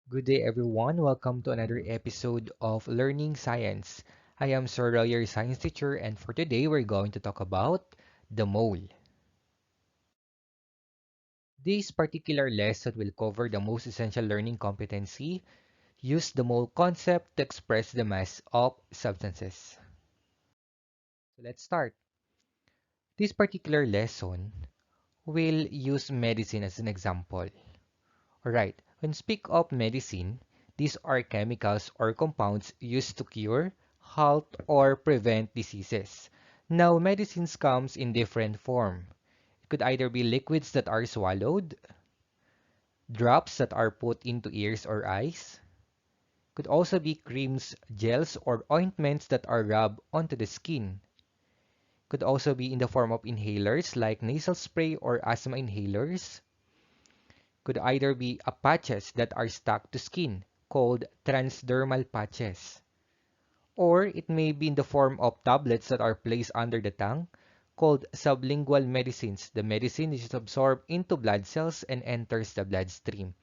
Good day, everyone. Welcome to another episode of Learning Science. I am Sir Roy, your science teacher, and for today, we're going to talk about the mole. This particular lesson will cover the most essential learning competency, use the mole concept to express the mass of substances. So let's start. This particular lesson will use medicine as an example. Alright, when speak of medicine, these are chemicals or compounds used to cure, halt, or prevent diseases. Now, medicines comes in different form. It could either be liquids that are swallowed, drops that are put into ears or eyes, could also be creams, gels, or ointments that are rubbed onto the skin. Could also be in the form of inhalers like nasal spray or asthma inhalers, could either be a patches that are stuck to skin, called transdermal patches, or it may be in the form of tablets that are placed under the tongue, called sublingual medicines. The medicine is absorbed into blood cells and enters the bloodstream.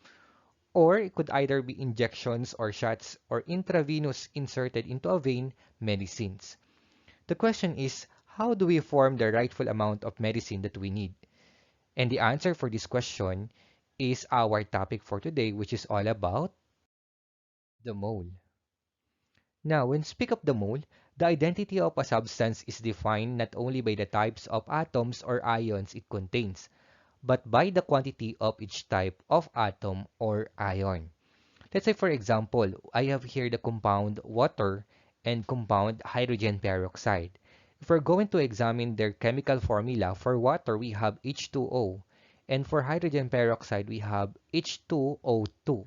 Or it could either be injections or shots or intravenous inserted into a vein medicines. The question is, how do we form the rightful amount of medicine that we need? And the answer for this question is our topic for today, which is all about the mole. Now, when speak of the mole, the identity of a substance is defined not only by the types of atoms or ions it contains, but by the quantity of each type of atom or ion. Let's say, for example, I have here the compound water and compound hydrogen peroxide. If we're going to examine their chemical formula, for water we have H2O, and for hydrogen peroxide we have H2O2.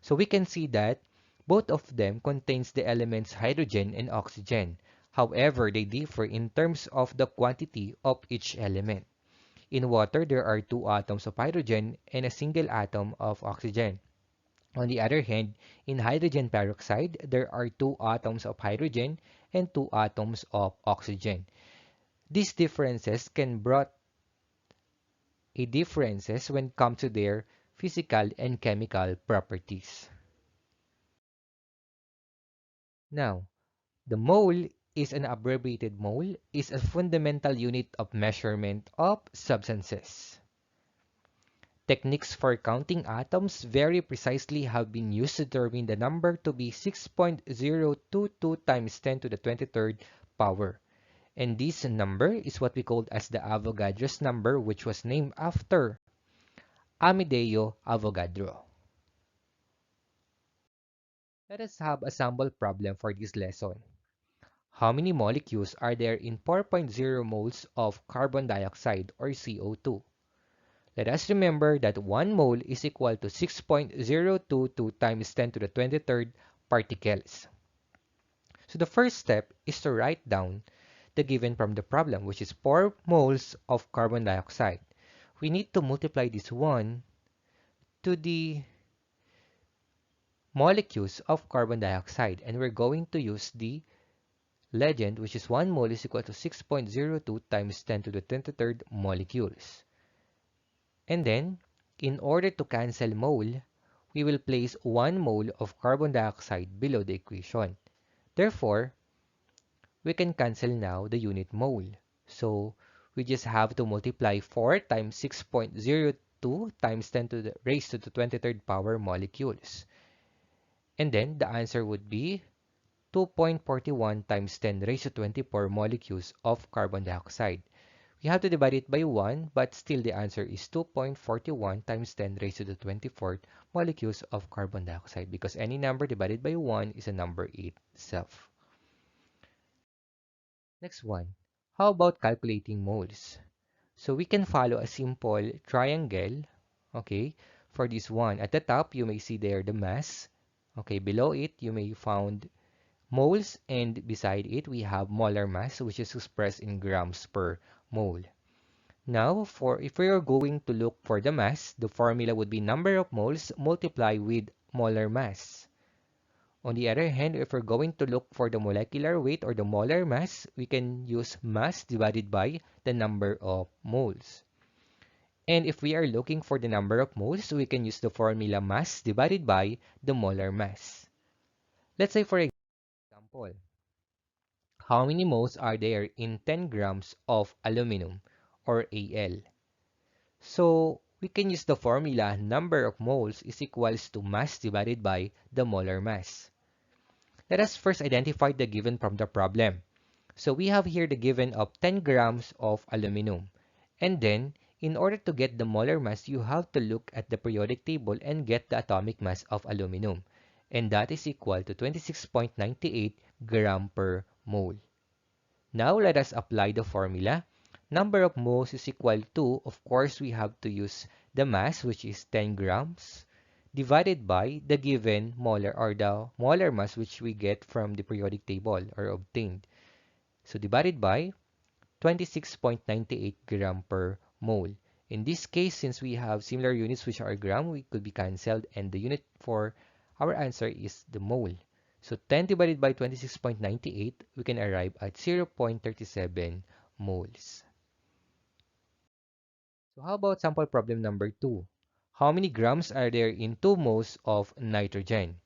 So we can see that both of them contains the elements hydrogen and oxygen. However, they differ in terms of the quantity of each element. In water, there are two atoms of hydrogen and a single atom of oxygen. On the other hand, in hydrogen peroxide, there are two atoms of hydrogen and two atoms of oxygen. These differences can brought a differences when it comes to their physical and chemical properties. Now, the mole is an abbreviated mole is a fundamental unit of measurement of substances. Techniques for counting atoms very precisely have been used to determine the number to be 6.022 times 10 to the 23rd power. And this number is what we call as the Avogadro's number, which was named after Amedeo Avogadro. Let us have a sample problem for this lesson. How many molecules are there in 4.0 moles of carbon dioxide or CO2? Let us remember that 1 mole is equal to 6.022 times 10 to the 23rd particles. So the first step is to write down the given from the problem, which is 4 moles of carbon dioxide. We need to multiply this 1 to the molecules of carbon dioxide, and we're going to use the legend, which is 1 mole is equal to 6.02 times 10 to the 23rd molecules. And then, in order to cancel mole, we will place 1 mole of carbon dioxide below the equation. Therefore, we can cancel now the unit mole. So, we just have to multiply 4 times 6.02 times 10 to the raised to the 23rd power molecules. And then, the answer would be 2.41 times 10 raised to 24 molecules of carbon dioxide. We have to divide it by 1, but still the answer is 2.41 times 10 raised to the 24th molecules of carbon dioxide because any number divided by 1 is a number itself. Next one. How about calculating moles? So we can follow a simple triangle, okay, for this one. At the top, you may see there the mass. Okay, below it, you may found moles, and beside it, we have molar mass, which is expressed in grams per mole. Now, for if we are going to look for the mass, the formula would be number of moles multiplied with molar mass. On the other hand, if we're going to look for the molecular weight or the molar mass, we can use mass divided by the number of moles. And if we are looking for the number of moles, we can use the formula mass divided by the molar mass. Let's say, for example, how many moles are there in 10 grams of aluminum, or Al? So we can use the formula number of moles is equals to mass divided by the molar mass. Let us first identify the given from the problem. So we have here the given of 10 grams of aluminum. And then, in order to get the molar mass, you have to look at the periodic table and get the atomic mass of aluminum. And that is equal to 26.98 gram per mole. Now let us apply the formula. Number of moles is equal to, of course, we have to use the mass, which is 10 grams, divided by the given molar, or the molar mass, which we get from the periodic table or obtained. So divided by 26.98 gram per mole. In this case, since we have similar units which are gram, we could be cancelled, and the unit for our answer is the mole. So 10 divided by 26.98, we can arrive at 0.37 moles. So how about sample problem number 2? How many grams are there in 2 moles of nitrogen?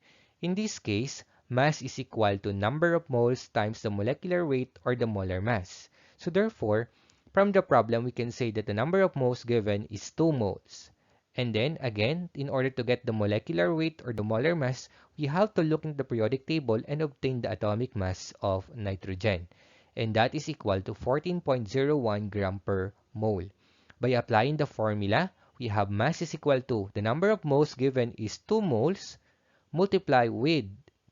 In this case, mass is equal to number of moles times the molecular weight, or the molar mass. So therefore, from the problem, we can say that the number of moles given is 2 moles. And then again, in order to get the molecular weight, or the molar mass, we have to look in the periodic table and obtain the atomic mass of nitrogen. And that is equal to 14.01 gram per mole. By applying the formula, we have mass is equal to the number of moles given is 2 moles multiply with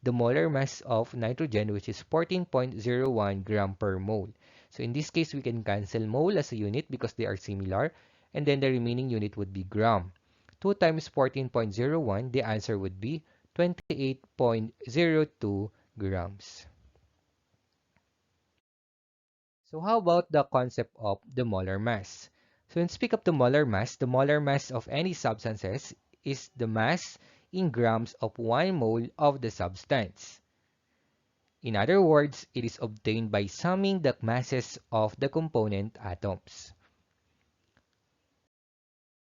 the molar mass of nitrogen, which is 14.01 gram per mole. So in this case, we can cancel mole as a unit because they are similar, and then the remaining unit would be gram. 2 times 14.01, the answer would be 28.02 grams. So how about the concept of the molar mass? So when we speak of the molar mass of any substances is the mass in grams of 1 mole of the substance. In other words, it is obtained by summing the masses of the component atoms.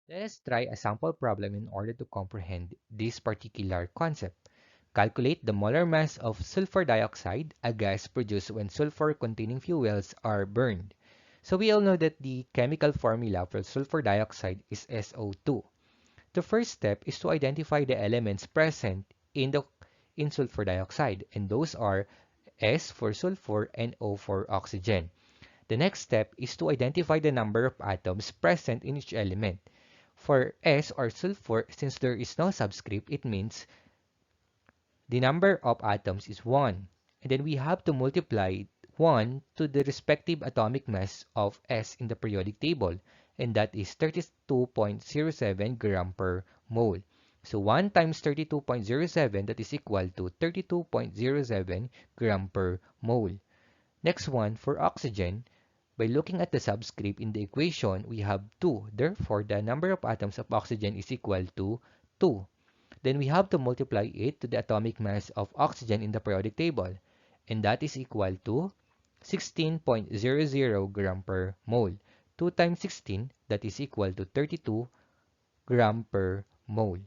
Let us try a sample problem in order to comprehend this particular concept. Calculate the molar mass of sulfur dioxide, a gas produced when sulfur-containing fuels are burned. So we all know that the chemical formula for sulfur dioxide is SO2. The first step is to identify the elements present in sulfur dioxide, and those are S for sulfur and O for oxygen. The next step is to identify the number of atoms present in each element. For S or sulfur, since there is no subscript, it means the number of atoms is 1. And then we have to multiply 1 to the respective atomic mass of S in the periodic table, and that is 32.07 gram per mole. So 1 times 32.07, that is equal to 32.07 gram per mole. Next one, for oxygen, by looking at the subscript in the equation, we have 2. Therefore, the number of atoms of oxygen is equal to 2. Then we have to multiply it to the atomic mass of oxygen in the periodic table, and that is equal to 16.00 gram per mole. 2 times 16, that is equal to 32 gram per mole.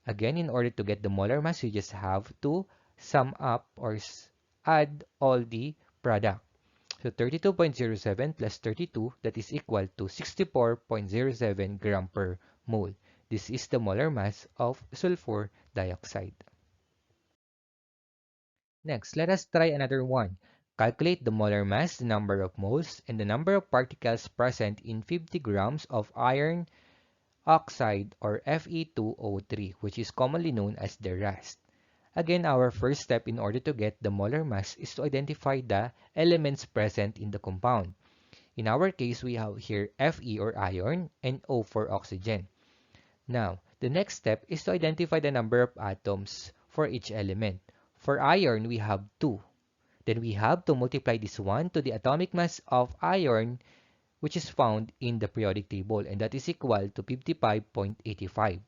Again, in order to get the molar mass, you just have to sum up or add all the product. So 32.07 plus 32, that is equal to 64.07 gram per mole. This is the molar mass of sulfur dioxide. Next, let us try another one. Calculate the molar mass, the number of moles, and the number of particles present in 50 grams of iron oxide, or Fe2O3, which is commonly known as the rust. Again, our first step in order to get the molar mass is to identify the elements present in the compound. In our case, we have here Fe or iron and O for oxygen. Now, the next step is to identify the number of atoms for each element. For iron, we have 2. Then we have to multiply this 1 to the atomic mass of iron, which is found in the periodic table, and that is equal to 55.85.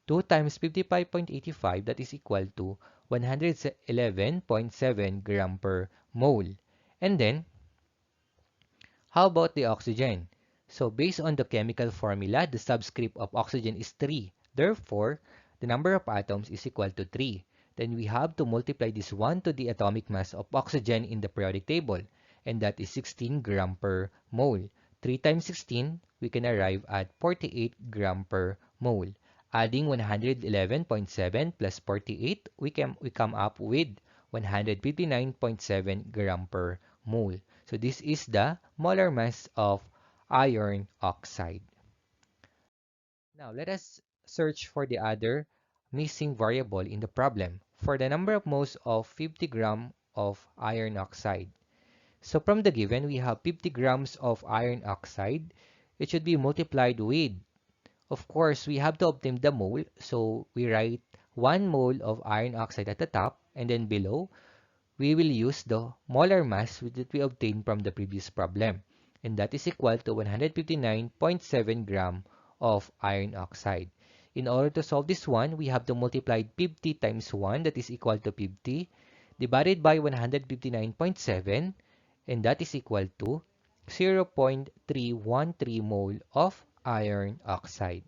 2 times 55.85, that is equal to 111.7 gram per mole. And then, how about the oxygen? So based on the chemical formula, the subscript of oxygen is 3. Therefore, the number of atoms is equal to 3. Then we have to multiply this 1 to the atomic mass of oxygen in the periodic table, and that is 16 gram per mole. 3 times 16, we can arrive at 48 gram per mole. Adding 111.7 plus 48, we come up with 159.7 gram per mole. So this is the molar mass of iron oxide. Now let us search for the other missing variable in the problem for the number of moles of 50 gram of iron oxide. So from the given, we have 50 grams of iron oxide. It should be multiplied with, of course, we have to obtain the mole. So we write 1 mole of iron oxide at the top, and then below, we will use the molar mass that we obtained from the previous problem, and that is equal to 159.7 gram of iron oxide. In order to solve this one, we have to multiply 50 times 1, that is equal to 50, divided by 159.7, and that is equal to 0.313 mole of iron oxide.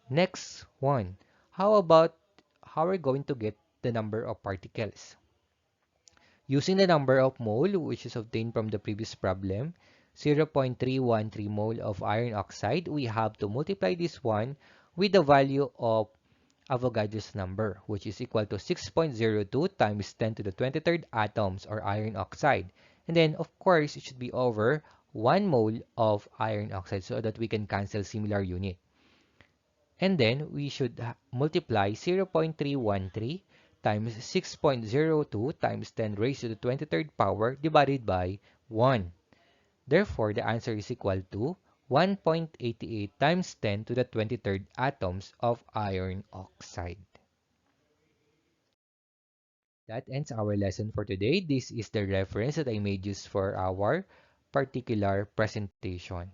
Next one, how about how we're going to get the number of particles? Using the number of mole, which is obtained from the previous problem, 0.313 mole of iron oxide, we have to multiply this one with the value of Avogadro's number, which is equal to 6.02 times 10 to the 23rd atoms or iron oxide. And then, of course, it should be over 1 mole of iron oxide so that we can cancel similar unit. And then we should multiply 0.313 times 6.02 times 10 raised to the 23rd power divided by 1. Therefore, the answer is equal to 1.88 times 10 to the 23rd atoms of iron oxide. That ends our lesson for today. This is the reference that I made use for our particular presentation.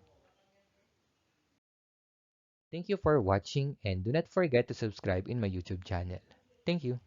Thank you for watching and do not forget to subscribe in my YouTube channel. Thank you.